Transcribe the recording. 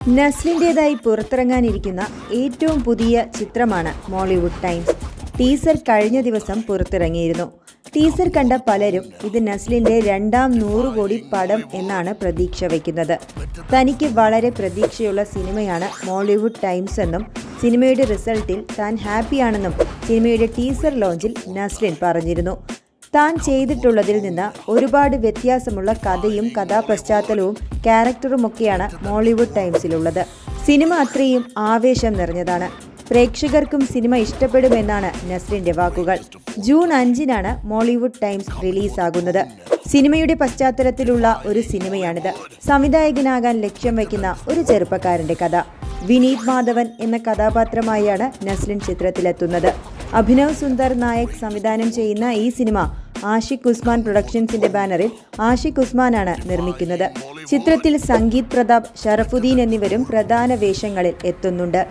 നസ്ലിൻ്റെതായി പുറത്തിറങ്ങാനിരിക്കുന്ന ഏറ്റവും പുതിയ ചിത്രമാണ് മോളിവുഡ് ടൈംസ്. ടീസർ കഴിഞ്ഞ ദിവസം പുറത്തിറങ്ങിയിരുന്നു. ടീസർ കണ്ട പലരും ഇത് നസ്ലിൻ്റെ രണ്ടാം 100 കോടി പടം എന്നാണ് പ്രതീക്ഷ വയ്ക്കുന്നത്. തനിക്ക് വളരെ പ്രതീക്ഷയുള്ള സിനിമയാണ് മോളിവുഡ് ടൈംസ് എന്നും സിനിമയുടെ റിസൾട്ടിൽ താൻ ഹാപ്പിയാണെന്നും സിനിമയുടെ ടീസർ ലോഞ്ചിൽ നസ്ലിൻ പറഞ്ഞിരുന്നു. താൻ ചെയ്തിട്ടുള്ളതിൽ നിന്ന് ഒരുപാട് വ്യത്യാസമുള്ള കഥയും കഥാപശ്ചാത്തലവും ക്യാരക്ടറുമൊക്കെയാണ് മോളിവുഡ് ടൈംസിലുള്ളത്. സിനിമ അത്രയും ആവേശം നിറഞ്ഞതാണ്. പ്രേക്ഷകർക്കും സിനിമ ഇഷ്ടപ്പെടുമെന്നാണ് നസ്ലിൻ്റെ വാക്കുകൾ. ജൂൺ 5-നാണ് മോളിവുഡ് ടൈംസ് റിലീസാകുന്നത്. സിനിമയുടെ പശ്ചാത്തലത്തിലുള്ള ഒരു സിനിമയാണിത്. സംവിധായകനാകാൻ ലക്ഷ്യം വയ്ക്കുന്ന ഒരു ചെറുപ്പക്കാരൻ്റെ കഥ. വിനീത് മാധവൻ എന്ന കഥാപാത്രമായാണ് നസ്ലിൻ ചിത്രത്തിലെത്തുന്നത്. അഭിനവ് സുന്ദർ നായക് സംവിധാനം ചെയ്യുന്ന ഈ സിനിമ ആഷിഖ് ഉസ്മാൻ പ്രൊഡക്ഷൻസിന്റെ ബാനറിൽ ആഷിഖ് ഉസ്മാനാണ് നിർമ്മിക്കുന്നത്. ചിത്രത്തിൽ സംഗീത് പ്രതാപ്, ഷറഫുദ്ദീൻ എന്നിവരും പ്രധാന വേഷങ്ങളിൽ എത്തുന്നുണ്ട്.